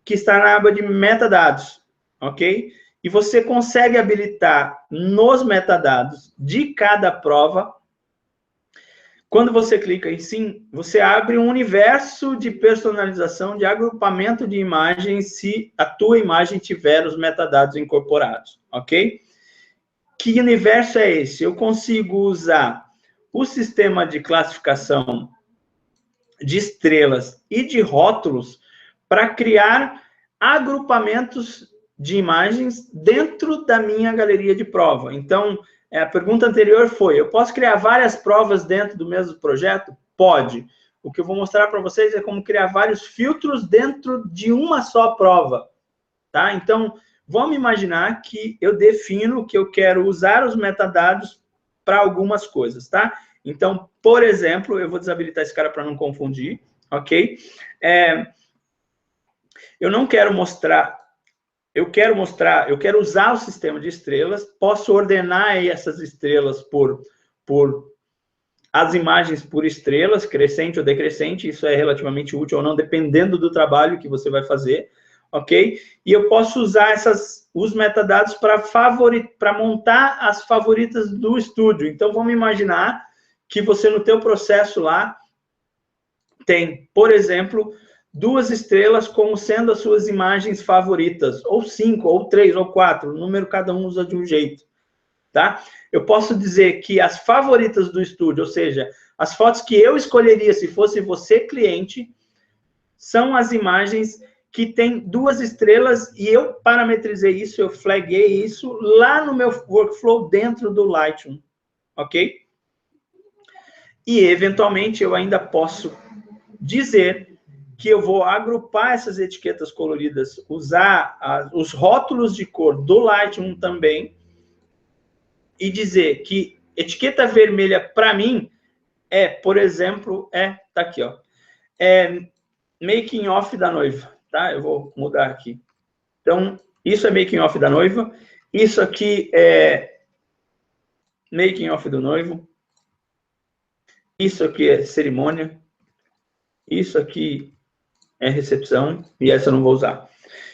que está na aba de metadados, ok? E você consegue habilitar nos metadados de cada prova. Quando você clica em sim, você abre um universo de personalização, de agrupamento de imagens, se a tua imagem tiver os metadados incorporados, ok? Que universo é esse? Eu consigo usar o sistema de classificação de estrelas e de rótulos para criar agrupamentos de imagens dentro da minha galeria de prova. Então, a pergunta anterior foi, eu posso criar várias provas dentro do mesmo projeto? Pode. O que eu vou mostrar para vocês é como criar vários filtros dentro de uma só prova, tá? Então, vamos imaginar que eu defino que eu quero usar os metadados para algumas coisas, tá? Então, por exemplo, eu vou desabilitar esse cara para não confundir, ok? Eu não quero mostrar... Eu quero usar o sistema de estrelas, posso ordenar essas estrelas por as imagens por estrelas, crescente ou decrescente, isso é relativamente útil ou não, dependendo do trabalho que você vai fazer, ok? E eu posso usar os metadados para montar as favoritas do estúdio. Então, vamos imaginar que você, no teu processo lá, tem, por exemplo, 2 estrelas como sendo as suas imagens favoritas, ou 5, ou 3, ou 4, o número cada um usa de um jeito, tá? Eu posso dizer que as favoritas do estúdio, ou seja, as fotos que eu escolheria se fosse você, cliente, são as imagens que tem 2 estrelas e eu parametrizei isso, eu flaguei isso lá no meu workflow dentro do Lightroom, ok? E, eventualmente, eu ainda posso dizer que eu vou agrupar essas etiquetas coloridas, usar os rótulos de cor do Lightroom também, e dizer que etiqueta vermelha, para mim, por exemplo, tá aqui, ó, making off da noiva, tá? Eu vou mudar aqui. Então, isso é making off da noiva, isso aqui é making off do noivo, isso aqui é cerimônia, isso aqui é recepção, e essa eu não vou usar.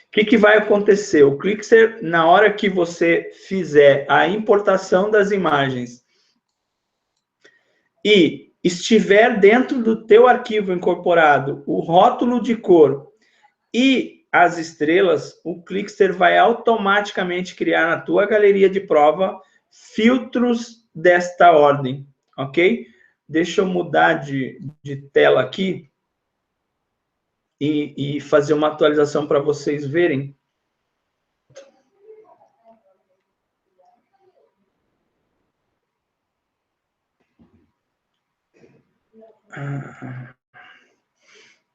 O que vai acontecer? O Clickster, na hora que você fizer a importação das imagens e estiver dentro do teu arquivo incorporado o rótulo de cor e as estrelas, o Clickster vai automaticamente criar na tua galeria de prova filtros desta ordem, ok? Deixa eu mudar de tela aqui e fazer uma atualização para vocês verem.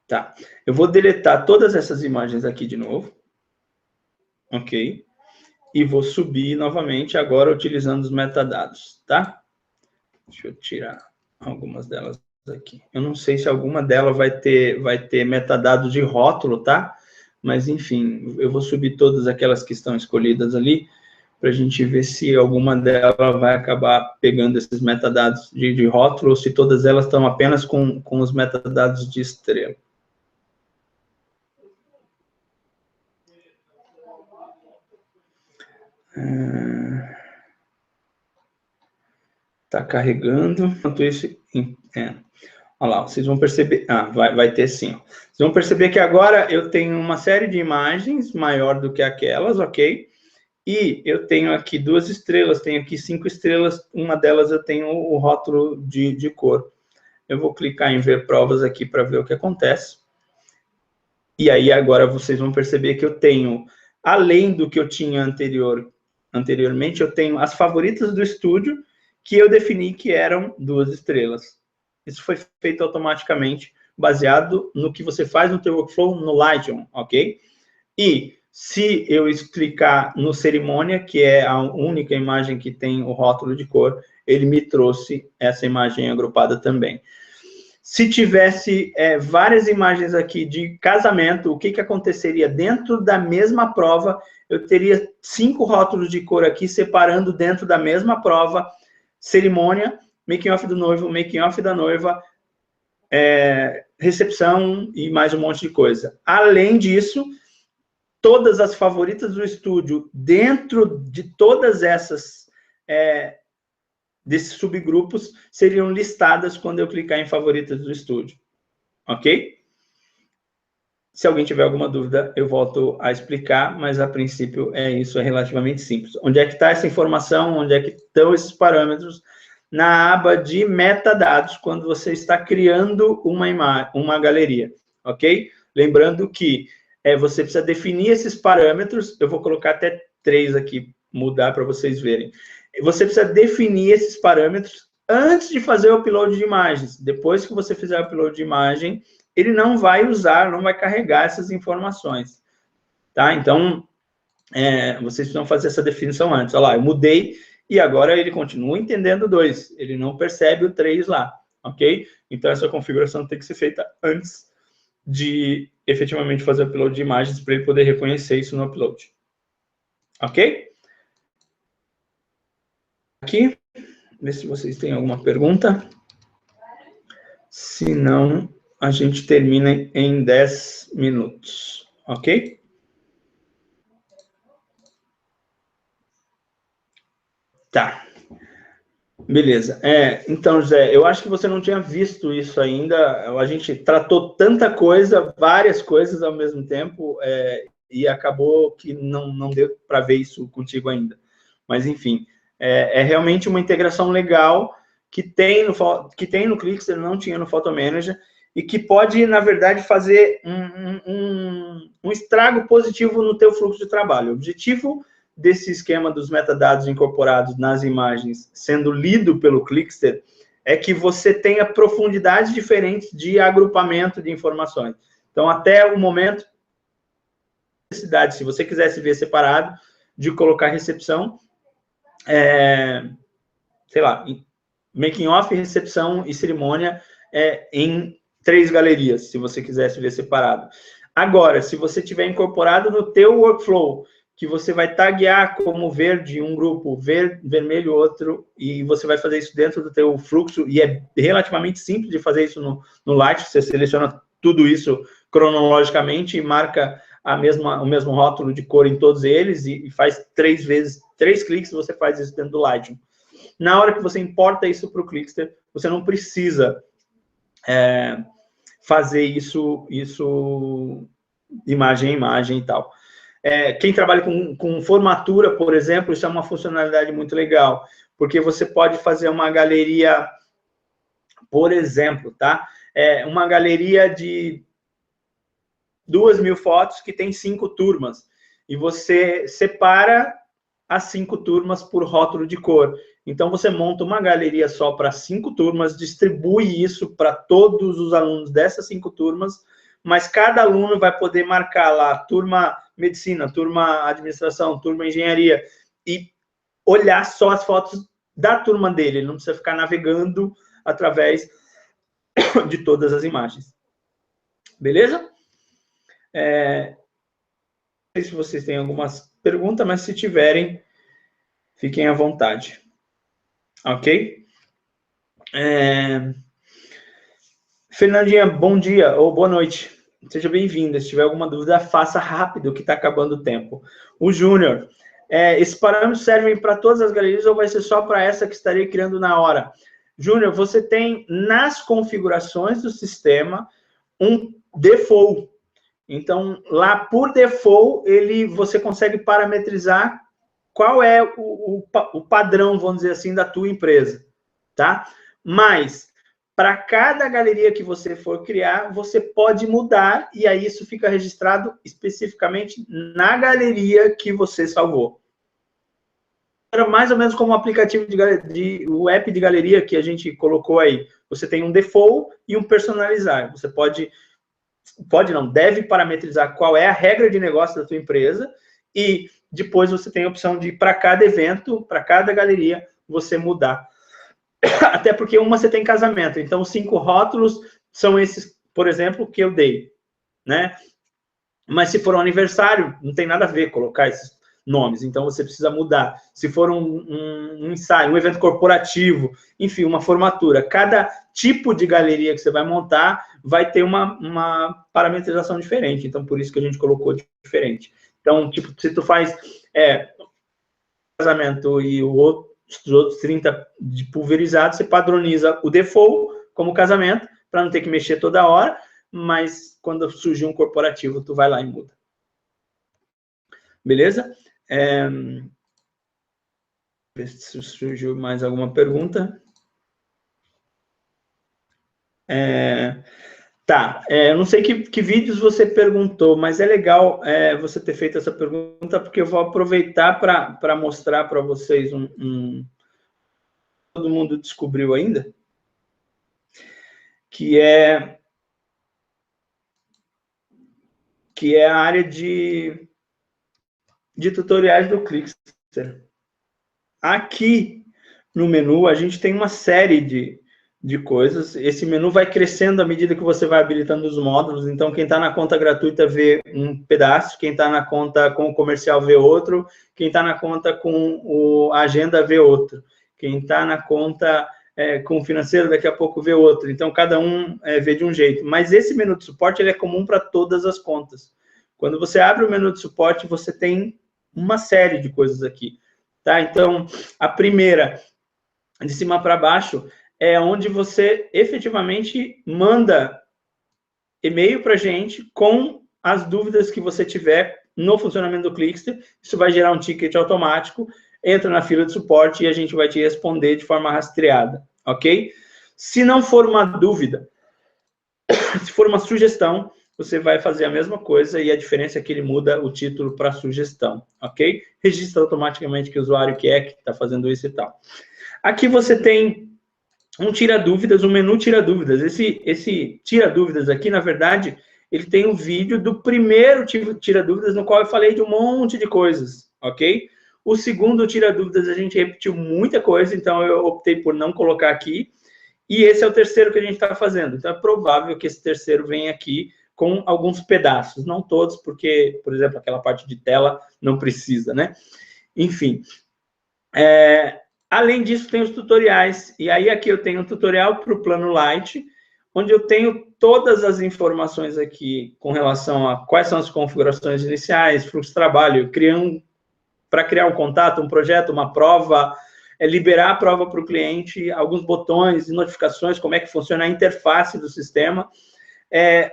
Tá, eu vou deletar todas essas imagens aqui de novo, ok? E vou subir novamente agora utilizando os metadados, tá? Deixa eu tirar algumas delas aqui. Eu não sei se alguma delas vai ter metadados de rótulo, tá? Mas, enfim, eu vou subir todas aquelas que estão escolhidas ali, para a gente ver se alguma delas vai acabar pegando esses metadados de rótulo, ou se todas elas estão apenas com os metadados de estrela. Está carregando. Enquanto isso, olha lá, vocês vão perceber. Vai ter sim. Vocês vão perceber que agora eu tenho uma série de imagens maior do que aquelas, ok? E eu tenho aqui 2 estrelas, tenho aqui 5 estrelas, uma delas eu tenho o rótulo de cor. Eu vou clicar em ver provas aqui para ver o que acontece. E aí agora vocês vão perceber que eu tenho, além do que eu tinha anteriormente, eu tenho as favoritas do estúdio, que eu defini que eram 2 estrelas. Isso foi feito automaticamente, baseado no que você faz no teu workflow no Lightroom, ok? E se eu clicar no cerimônia, que é a única imagem que tem o rótulo de cor, ele me trouxe essa imagem agrupada também. Se tivesse várias imagens aqui de casamento, o que aconteceria? Dentro da mesma prova, eu teria 5 rótulos de cor aqui, separando dentro da mesma prova, cerimônia, making off do noivo, making off da noiva, recepção e mais um monte de coisa. Além disso, todas as favoritas do estúdio, dentro de todas essas, desses subgrupos, seriam listadas quando eu clicar em favoritas do estúdio. Ok? Se alguém tiver alguma dúvida, eu volto a explicar, mas a princípio isso é relativamente simples. Onde é que está essa informação? Onde é que estão esses parâmetros? Na aba de metadados, quando você está criando uma galeria, ok? Lembrando que você precisa definir esses parâmetros, eu vou colocar até 3 aqui, mudar para vocês verem. Você precisa definir esses parâmetros antes de fazer o upload de imagens. Depois que você fizer o upload de imagem, ele não vai usar, não vai carregar essas informações, tá? Então, vocês precisam fazer essa definição antes. Olha lá, eu mudei e agora ele continua entendendo 2. Ele não percebe o 3 lá, ok? Então, essa configuração tem que ser feita antes de efetivamente fazer o upload de imagens para ele poder reconhecer isso no upload. Ok? Aqui, ver se vocês têm alguma pergunta. Se não, a gente termina em 10 minutos, ok? Tá. Beleza. Então, José, eu acho que você não tinha visto isso ainda. A gente tratou tanta coisa, várias coisas ao mesmo tempo, e acabou que não deu para ver isso contigo ainda. Mas, enfim, é realmente uma integração legal que tem no Clickster, não tinha no Photomanager, e que pode, na verdade, fazer um estrago positivo no teu fluxo de trabalho. O objetivo desse esquema dos metadados incorporados nas imagens sendo lido pelo Clickster é que você tenha profundidades diferentes de agrupamento de informações. Então, até o momento, necessidade, se você quisesse ver separado, de colocar recepção, sei lá, making off, recepção e cerimônia em 3 galerias, se você quisesse ver separado. Agora, se você tiver incorporado no teu workflow, que você vai taguear como verde um grupo, vermelho outro, e você vai fazer isso dentro do teu fluxo, e é relativamente simples de fazer isso no Light, você seleciona tudo isso cronologicamente e marca o mesmo rótulo de cor em todos eles, e faz 3 cliques, você faz isso dentro do Lightroom. Na hora que você importa isso para o Clickster, você não precisa fazer isso imagem a imagem e tal. Quem trabalha com formatura, por exemplo, isso é uma funcionalidade muito legal, porque você pode fazer uma galeria, por exemplo, tá? Uma galeria de 2.000 fotos que tem 5 turmas, e você separa as 5 turmas por rótulo de cor. Então, você monta uma galeria só para 5 turmas, distribui isso para todos os alunos dessas 5 turmas, mas cada aluno vai poder marcar lá, turma medicina, turma administração, turma engenharia, e olhar só as fotos da turma dele, ele não precisa ficar navegando através de todas as imagens. Beleza? Não sei se vocês têm algumas perguntas, mas se tiverem, fiquem à vontade. Ok? Fernandinha, bom dia ou boa noite. Seja bem-vinda. Se tiver alguma dúvida, faça rápido, que está acabando o tempo. O Júnior, esses parâmetros servem para todas as galerias ou vai ser só para essa que estarei criando na hora? Júnior, você tem nas configurações do sistema um default. Então, lá por default, você consegue parametrizar qual é o padrão, vamos dizer assim, da tua empresa, tá? Mas, para cada galeria que você for criar, você pode mudar, e aí isso fica registrado especificamente na galeria que você salvou. Era mais ou menos como o aplicativo o app de galeria que a gente colocou aí. Você tem um default e um personalizar. Você deve parametrizar qual é a regra de negócio da tua empresa, e depois você tem a opção de, para cada evento, para cada galeria, você mudar. Até porque uma você tem casamento, então os 5 rótulos são esses, por exemplo, que eu dei, né? Mas se for um aniversário, não tem nada a ver colocar esses nomes, então você precisa mudar. Se for um ensaio, um evento corporativo, enfim, uma formatura, cada tipo de galeria que você vai montar vai ter uma parametrização diferente, então por isso que a gente colocou diferente. Então, tipo, se tu faz casamento e os outros 30 de pulverizado, você padroniza o default como casamento, para não ter que mexer toda hora, mas quando surgir um corporativo, tu vai lá e muda. Beleza? Ver se surgiu mais alguma pergunta. Tá, eu não sei que vídeos você perguntou, mas é legal você ter feito essa pergunta, porque eu vou aproveitar para mostrar para vocês todo mundo descobriu ainda, que é a área de tutoriais do Clickster. Aqui no menu, a gente tem uma série de coisas. Esse menu vai crescendo à medida que você vai habilitando os módulos. Então, quem está na conta gratuita vê um pedaço, quem está na conta com o comercial vê outro, quem está na conta com a agenda vê outro, quem está na conta com o financeiro daqui a pouco vê outro. Então, cada um vê de um jeito. Mas esse menu de suporte ele é comum para todas as contas. Quando você abre o menu de suporte, você tem uma série de coisas aqui. Tá? Então, a primeira, de cima para baixo, é onde você efetivamente manda e-mail para a gente com as dúvidas que você tiver no funcionamento do Clickster. Isso vai gerar um ticket automático, entra na fila de suporte e a gente vai te responder de forma rastreada, ok? Se não for uma dúvida, se for uma sugestão, você vai fazer a mesma coisa e a diferença é que ele muda o título para sugestão, ok? Registra automaticamente que o usuário que está fazendo isso e tal. Aqui você tem um tira-dúvidas, um menu tira-dúvidas. Esse tira-dúvidas aqui, na verdade, ele tem um vídeo do primeiro tira-dúvidas, no qual eu falei de um monte de coisas, ok? O segundo tira-dúvidas, a gente repetiu muita coisa, então eu optei por não colocar aqui. E esse é o terceiro que a gente está fazendo. Então, é provável que esse terceiro venha aqui com alguns pedaços, não todos, porque, por exemplo, aquela parte de tela não precisa, né? Enfim. Além disso, tem os tutoriais. E aí, aqui eu tenho um tutorial para o plano Light, onde eu tenho todas as informações aqui com relação a quais são as configurações iniciais, fluxo de trabalho, para criar um contato, um projeto, uma prova, liberar a prova para o cliente, alguns botões e notificações, como é que funciona a interface do sistema.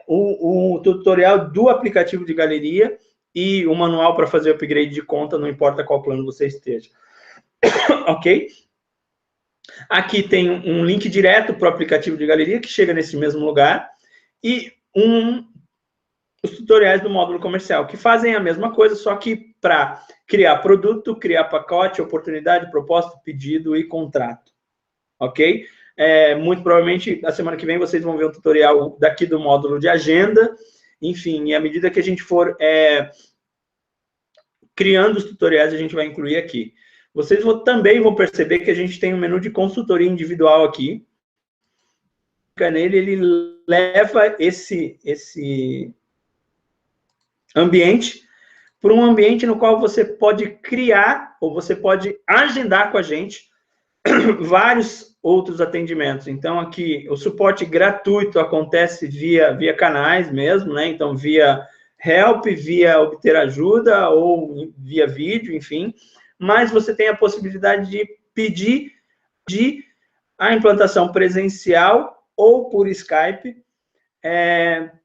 o tutorial do aplicativo de galeria e o manual para fazer upgrade de conta, não importa qual plano você esteja. Ok? Aqui tem um link direto para o aplicativo de galeria, que chega nesse mesmo lugar, e os tutoriais do módulo comercial, que fazem a mesma coisa, só que para criar produto, criar pacote, oportunidade, proposta, pedido e contrato. Ok? Muito provavelmente, na semana que vem, vocês vão ver um tutorial daqui do módulo de agenda. Enfim, e à medida que a gente for criando os tutoriais, a gente vai incluir aqui. Vocês também vão perceber que a gente tem um menu de consultoria individual aqui. Nele, ele leva esse ambiente para um ambiente no qual você pode criar ou você pode agendar com a gente vários outros atendimentos. Então, aqui, o suporte gratuito acontece via canais mesmo, né? Então, via help, via obter ajuda ou via vídeo, enfim. Mas você tem a possibilidade de pedir a implantação presencial ou por Skype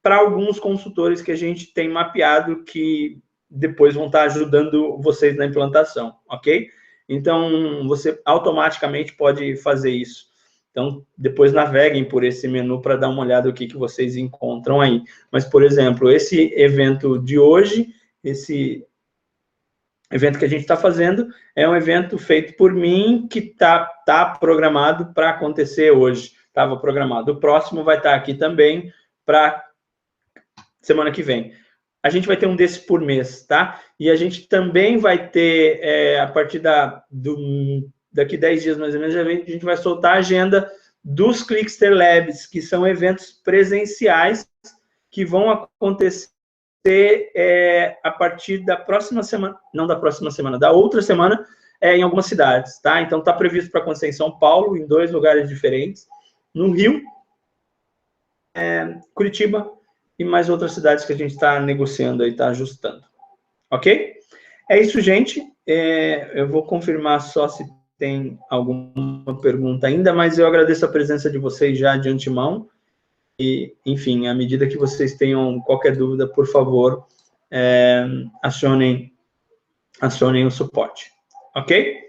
para alguns consultores que a gente tem mapeado que depois vão estar ajudando vocês na implantação, ok? Então, você automaticamente pode fazer isso. Então, depois naveguem por esse menu para dar uma olhada no que vocês encontram aí. Mas, por exemplo, esse evento de hoje, esse evento que a gente está fazendo, é um evento feito por mim que tá programado para acontecer hoje. Estava programado. O próximo vai estar aqui também para semana que vem. A gente vai ter um desse por mês, tá? E a gente também vai ter, a partir daqui 10 dias mais ou menos, a gente vai soltar a agenda dos Clickster Labs, que são eventos presenciais que vão acontecer a partir da próxima semana, não da próxima semana, da outra semana, em algumas cidades, tá? Então, está previsto para acontecer em São Paulo, em 2 lugares diferentes, no Rio, Curitiba, e mais outras cidades que a gente está negociando aí, está ajustando. Ok? É isso, gente. Eu vou confirmar só se tem alguma pergunta ainda, mas eu agradeço a presença de vocês já de antemão. E, enfim, à medida que vocês tenham qualquer dúvida, por favor, acionem o suporte. Ok?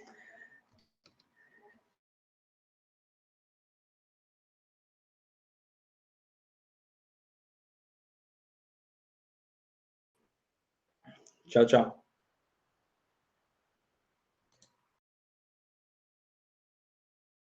Tchau, tchau.